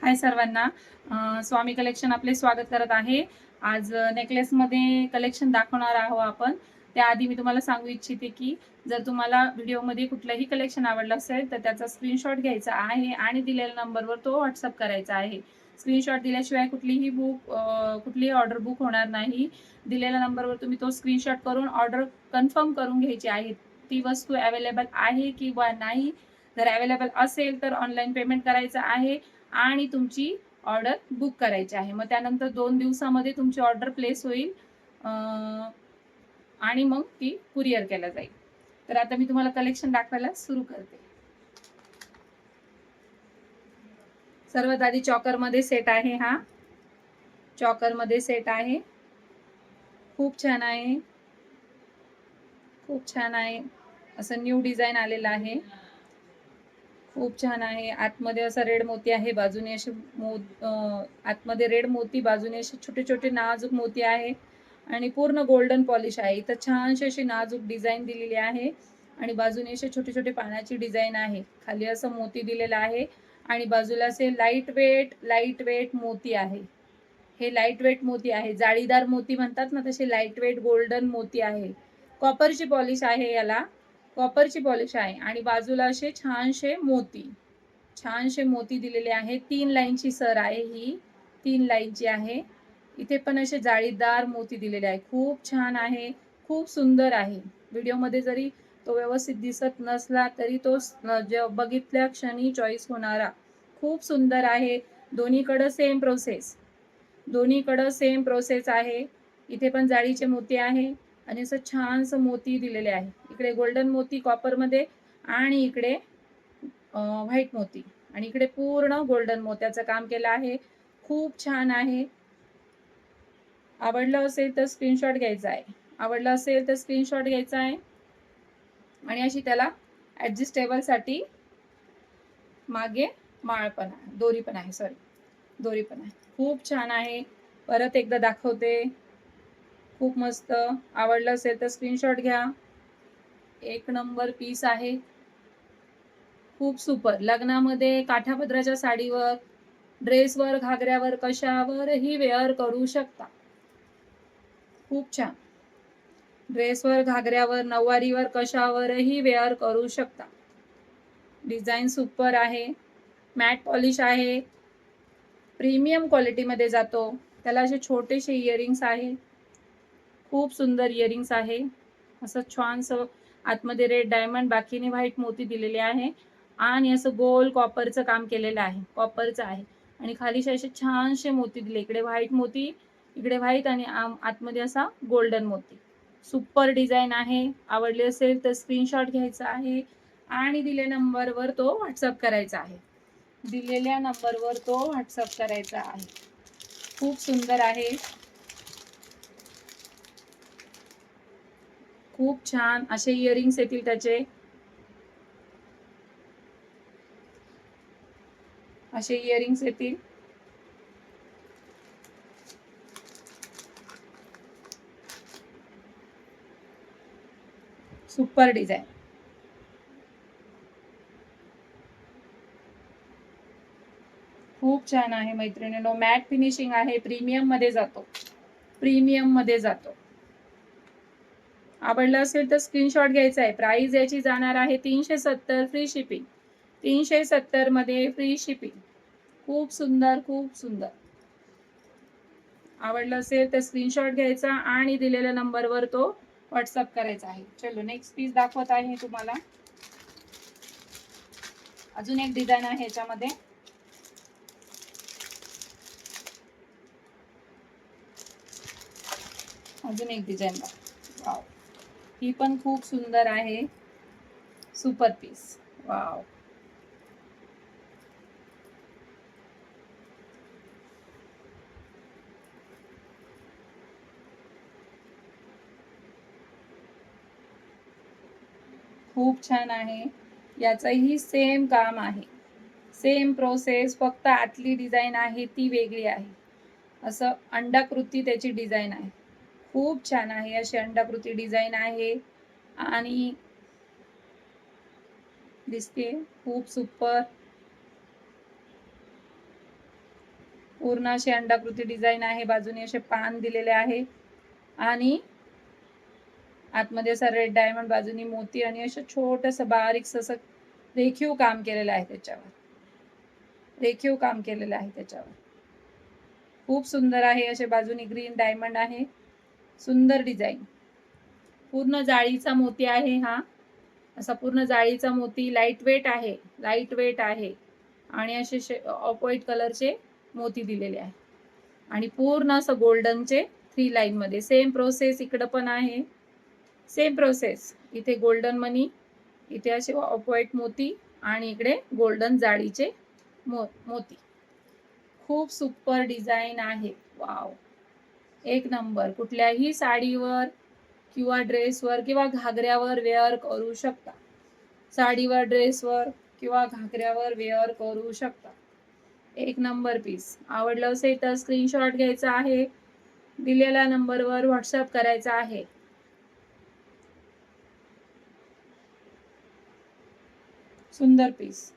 हाय सर्वांना. स्वामी कलेक्शन आपले स्वागत करत आहे. आज नेकलेसमध्ये कलेक्शन दाखवणार आहोत आपण. त्याआधी मी तुम्हाला सांगू इच्छिते की जर तुम्हाला व्हिडिओमध्ये कुठलंही कलेक्शन आवडलं असेल तर त्याचा स्क्रीनशॉट घ्यायचा आहे आणि दिलेल्या नंबरवर तो WhatsApp करायचा आहे. स्क्रीनशॉट दिल्याशिवाय कुठलीही ऑर्डर बुक होणार नाही. दिलेल्या नंबरवर तुम्ही तो स्क्रीनशॉट करून ऑर्डर कन्फर्म करून घ्यायची आहे. ती वस्तू अवेलेबल आहे किंवा नाही. जर अवेलेबल असेल तर ऑनलाईन पेमेंट करायचं आहे आणि तुमची ऑर्डर बुक करायची आहे. मग त्यानंतर 2 दिवसामध्ये तुमची ऑर्डर प्लेस होईल आणि मग ती कुरिअर केल्या जाईल. तर आता मी तुम्हाला कलेक्शन दाखवायला सुरू करते. सर्वात आधी चॉकरमध्ये सेट आहे हा. चॉकरमध्ये सेट आहे. खूप छान आहे. खूप छान आहे. असं न्यू डिझाइन आलेलं आहे. खूप छान आहे. आतमध्ये असा रेड मोती आहे, बाजूने असे आतमध्ये रेड मोती, बाजूने असे छोटे-छोटे नाजूक मोती आहे आणि पूर्ण गोल्डन पॉलिश आहे. इथं छानशी अशी नाजूक डिझाइन दिलेली आहे आणि बाजूने असे छोटे-छोटे पानाची डिझाइन आहे. खाली असं मोती दिलेला आहे आणि बाजूला असे लाईट वेट मोती आहे. हे लाईट वेट मोती आहे. जाळीदार मोती म्हणतात ना, तसे लाईट वेट गोल्डन मोती आहे. कॉपरची पॉलिश आहे याला. कॉपरची पॉलिश आहे आणि बाजूला असे छानशे मोती दिलेले आहेत. 3 लाईनची सर आहे ही. 3 लाईनची आहे. इथे पण असे जाळीदार मोती दिलेले आहे. खूप छान आहे. खूप सुंदर आहे. व्हिडिओमध्ये जरी तो व्यवस्थित दिसत नसला तरी तो बघितल्या क्षणी चॉईस होणारा खूप सुंदर आहे. दोन्हीकडं सेम प्रोसेस आहे. इथे पण जाळीचे मोती आहे आणि असं छानसं मोती दिलेले आहे. इकडे गोल्डन मोती कॉपरमध्ये आणि इकडे व्हाईट मोती आणि इकडे पूर्ण गोल्डन मोत्याचं काम केलं आहे. खूप छान आहे. आवडलं असेल तर स्क्रीनशॉट घ्यायचा आहे. आणि अशी त्याला ॲडजस्टेबलसाठी मागे दोरी पण आहे. खूप छान आहे. परत एकदा दाखवते. खूप मस्त. आवडलं असेल तर स्क्रीनशॉट घ्या. एक नंबर पीस आहे. खूप सुपर. लग्नामध्ये काठापदराच्या साडीवर, ड्रेसवर, घागऱ्यावर, कशावरही वेअर करू शकता. खूप छान. ड्रेसवर, घागऱ्यावर, नऊवारीवर, कशावरही वेअर करू शकता. डिझाईन सुपर आहे. मॅट पॉलिश आहे. प्रीमियम क्वालिटीमध्ये जातो. त्याला असे छोटेसे इयरिंग्स आहे. खूप सुंदर इयरिंग्स आहे. असं छानसं आतमध्ये रेड डायमंड, बाकीने व्हाईट मोती दिलेले आहे आणि असं गोल कॉपरचं काम केलेलं आहे. कॉपरचं आहे आणि खाली असे छानसे मोती दिले. इकडे व्हाईट मोती, इकडे व्हाईट आणि आतमध्ये असा गोल्डन मोती. सुपर डिझाइन आहे. आवडली असेल तर स्क्रीनशॉट घ्यायचा आहे आणि दिलेल्या नंबरवर तो WhatsApp करायचा आहे. खूप सुंदर आहे. खूप छान असे इयरिंग्स येतील त्याचे. असे इयरिंग्स येतील. Super design. खूप छान आहे मैत्रिणींनो. मॅट फिनिशिंग आहे. प्रीमियम मध्ये जातो. आवडलं असेल तर स्क्रीनशॉट घ्यायचा आहे. प्राइस याची जाणार आहे 370 फ्री शिपिंग. 370 मध्ये फ्री शिपिंग. खूप सुंदर. आवडलं असेल तर स्क्रीनशॉट घ्यायचा आणि दिलेल्या नंबरवर तो WhatsApp करायचा आहे. चलो नेक्स्ट पीस दाखवत आहे तुम्हाला. अजून एक डिझाइन आहे याच्यामध्ये. अजून एक डिझाइन वाव. ही पण खूप सुंदर आहे. Super piece. वाव. खूप छान आहे. याचंही सेम काम आहे. सेम प्रोसेस, फक्त आतली डिझाइन आहे ती वेगळी आहे. असं अंडाकृती त्याची डिझाइन आहे. खूप छान आहे. अशी अंडाकृती डिझाइन आहे आणि दिसते खूप सुपर. पूर्ण अशी अंडाकृती डिझाईन आहे, बाजूने असे पान दिलेले आहे आणि आतमध्ये असा रेड डायमंड, बाजूनी मोती आणि असं छोटंसं बारीक असं रेखीव काम केलेलं आहे त्याच्यावर, रेखीव काम केलेलं आहे त्याच्यावर. खूप सुंदर आहे. असे बाजूनी ग्रीन डायमंड आहे, सुंदर डिझाईन. पूर्ण जाळीचा मोती आहे हा, असा पूर्ण जाळीचा मोती. लाईट वेट आहे, लाईट वेट आहे आणि असे ऑफ व्हाईट कलरचे मोती दिलेले आहे आणि पूर्ण असं गोल्डनचे 3 लाईन मध्ये. सेम प्रोसेस इकडं पण आहे, सेम प्रोसेस. इथे गोल्डन मनी, इथे असे ऑफ व्हाईट मोती आणि इकडे गोल्डन जाळीचे मोती. खूप सुपर डिझाईन आहे. वाव, एक नंबर. कुठल्याही साडीवर किंवा ड्रेसवर किंवा घागऱ्यावर वेअर करू शकता. साडीवर, ड्रेसवर किंवा घागऱ्यावर वेअर करू शकता. एक नंबर पीस. आवडलं असेल तर स्क्रीनशॉट घ्यायचा आहे, दिलेल्या नंबरवर व्हॉट्सअप करायचा आहे. सुंदर पीस.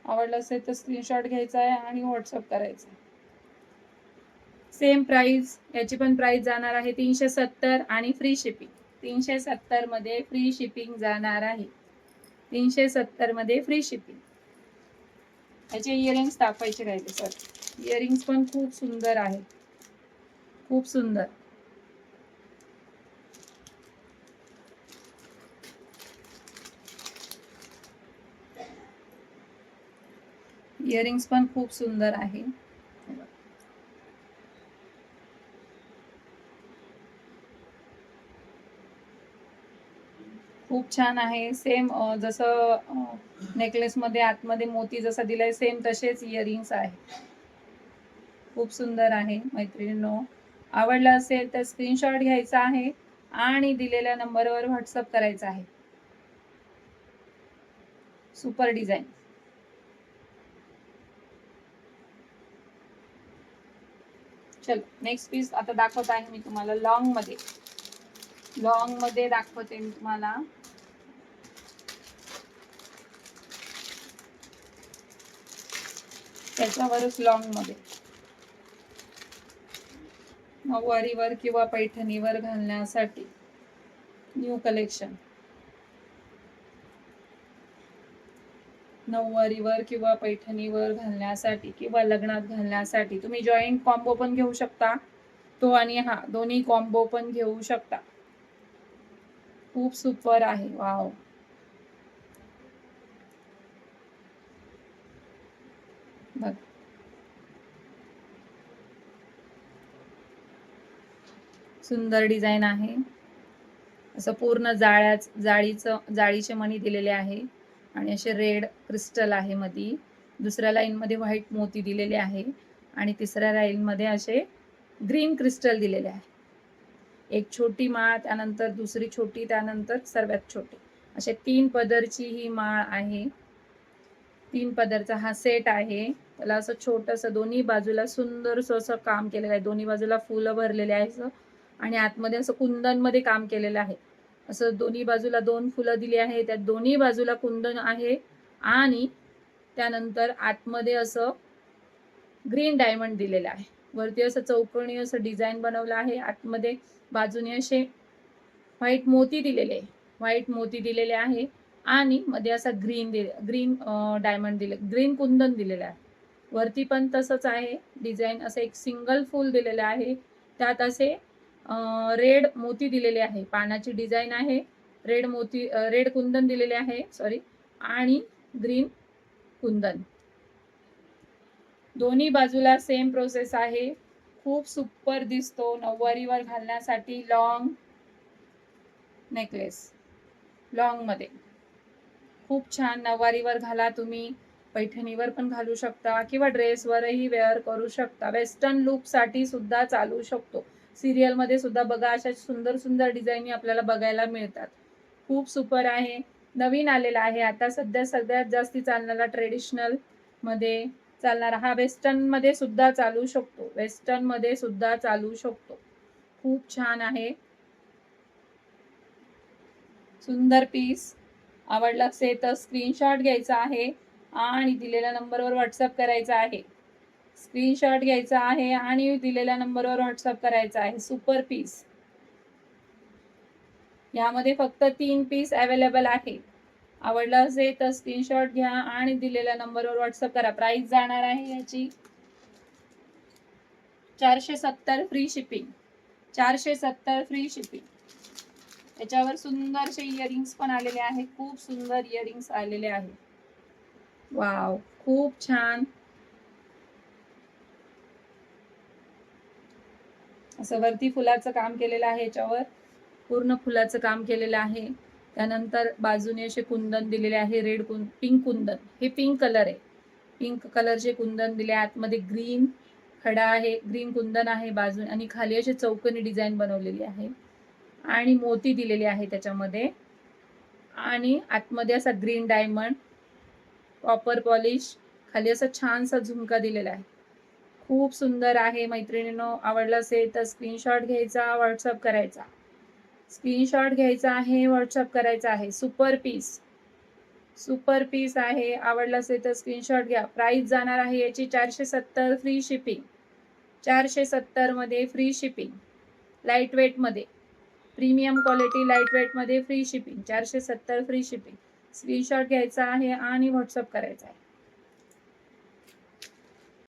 आवडलं असेल तर स्क्रीनशॉट घ्यायचा आहे आणि व्हॉट्सअप करायचा. सेम प्राइस, याची पण प्राइस जाणार आहे 370 आणि फ्री शिपिंग. 370 मध्ये फ्री शिपिंग जाणार आहे, 370 मध्ये फ्री शिपिंग. याचे इयरिंग्स दाखवायचे राहिले सर. इयरिंग्स पण खूप सुंदर आहे, खूप सुंदर. इयरिंग्स पण खूप सुंदर आहे. खूप छान आहे. सेम जसं नेकलेस मध्ये आतमध्ये मोती जसा दिलाय सेम तसेच इयरिंग्स आहे. खूप सुंदर आहे मैत्रिणींनो. आवडलं असेल तर स्क्रीनशॉट घ्यायचा आहे आणि दिलेल्या नंबरवर व्हॉट्सअप करायचा आहे. Super design. चलो नेक्स्ट पीस आता दाखवत आहे मी तुम्हाला लॉंग मध्ये. लॉंग मध्ये दाखवते मी तुम्हाला. त्याच्यावरच लॉंग मध्ये नऊवारीवर किंवा पैठणीवर घालण्यासाठी न्यू कलेक्शन. नऊवारीवर किंवा पैठणीवर घालण्यासाठी किंवा लग्नात घालण्यासाठी तुम्ही जॉईंट कॉम्बो पण घेऊ शकता, तो आणि हा दोन्ही कॉम्बो पण घेऊ शकता. खूप सुपर आहे. वाव, बघ सुंदर डिझाईन आहे. असं पूर्ण जाळीचे मणी दिलेले आहे आणि असे रेड क्रिस्टल आहे मध्ये. दुसऱ्या लाईन मध्ये व्हाईट मोती दिलेले आहे आणि तिसऱ्या लाईन मध्ये असे ग्रीन क्रिस्टल दिलेले आहे. एक छोटी माळ, त्यानंतर दुसरी छोटी, त्यानंतर सर्वात छोटी, असे 3 पदरची ही माळ आहे. 3 पदरचा हा सेट आहे. त्याला असं छोटस दोन्ही बाजूला सुंदर असं काम केलेलं आहे. दोन्ही बाजूला फुलं भरलेले आहे आणि आतमध्ये असं कुंदन मध्ये काम केलेलं आहे. असं दोन्ही बाजूला 2 फुलं दिली आहे, त्या दोन्ही बाजूला कुंदन आहे आणि त्यानंतर आतमध्ये असं ग्रीन डायमंड दिलेलं आहे. वरती असं चौकोनी असं डिझाईन बनवलं आहे. आतमध्ये बाजूने असे व्हाईट मोती दिलेले, व्हाईट मोती दिलेले आहे आणि मध्ये असा ग्रीन डायमंड दिले, ग्रीन कुंदन दिलेलं आहे. वरती पण तसंच आहे डिझाईन. असं एक सिंगल फूल दिलेलं आहे, त्यात असे रेड मोती दिलेले आहे. पानाची डिझाईन आहे, रेड मोती, रेड कुंदन दिलेले आहे सॉरी, आणि ग्रीन कुंदन. दोन्ही बाजूला सेम प्रोसेस आहे. खूप सुपर दिसतो नऊवारीवर घालण्यासाठी लॉंग नेकलेस. लॉंग मध्ये खूप छान. नऊवारीवर घाला तुम्ही, पैठणीवर पण घालू शकता किंवा ड्रेसवरही वेअर करू शकता. वेस्टर्न लुक साठी सुद्धा चालू शकतो. सिरियल मध्ये सुद्धा बघा अशा सुंदर सुंदर डिझाईन आपल्याला बघायला मिळतात. खूप सुपर आहे. नवीन आलेला आहे आता सध्या, सगळ्यात जास्ती चालणारा ट्रेडिशनल मध्ये चालणारा हा वेस्टर्न मध्ये सुद्धा चालू शकतो. वेस्टर्न मध्ये सुद्धा चालू शकतो. खूप छान आहे, सुंदर पीस. आवडला असेल तर स्क्रीनशॉट घ्यायचा आहे आणि दिलेल्या नंबरवर व्हॉट्सअप करायचा आहे. स्क्रीनशॉट घ्यायचा आहे आणि दिलेल्या नंबरवर व्हॉट्सअप करायचा आहे. Super piece. यामध्ये फक्त 3 पीस अवेलेबल आहे. आवडलं असेल तर स्क्रीनशॉट घ्या आणि दिलेल्या नंबरवर व्हॉट्सअप करा. प्राइस जाणार आहे याची 470 फ्री शिपिंग. 470 free shipping. याच्यावर सुंदरसे इयरिंग्स पण आलेले आहे. खूप सुंदर इयरिंग्स आलेले आहे. वाव, खूप छान. असं वरती फुलाचं काम केलेलं आहे. याच्यावर पूर्ण फुलाचं काम केलेलं आहे. त्यानंतर बाजूने असे कुंदन दिलेले आहे. रेड पिंक कुंदन. हे पिंक कलर आहे. पिंक कलरचे कुंदन दिले. आतमध्ये ग्रीन खडा आहे, ग्रीन कुंदन आहे बाजू, आणि खाली अशी चौकोनी डिझाईन बनवलेली आहे आणि मोती दिलेले आहे त्याच्यामध्ये. आणि आतमध्ये असा ग्रीन डायमंड, कॉपर पॉलिश, खाली असा छानसा झुमका दिलेला आहे. खूप सुंदर आहे मैत्रिणींनो. आवडलं असेल तर स्क्रीनशॉट घ्यायचा, व्हॉट्सअप करायचा. स्क्रीनशॉट घ्यायचा आहे, व्हॉट्सअप करायचा आहे. Super piece. सुपर पीस आहे. आवडलं असेल तर स्क्रीनशॉट घ्या. प्राइस जाणार आहे याची 470 फ्री शिपिंग. 470 मध्ये फ्री शिपिंग. लाईट वेट मध्ये, प्रीमियम क्वालिटी लाईट वेट मध्ये free shipping. 470 free shipping. Screenshot घ्यायचा आहे आणि व्हॉट्सअप करायचा आहे.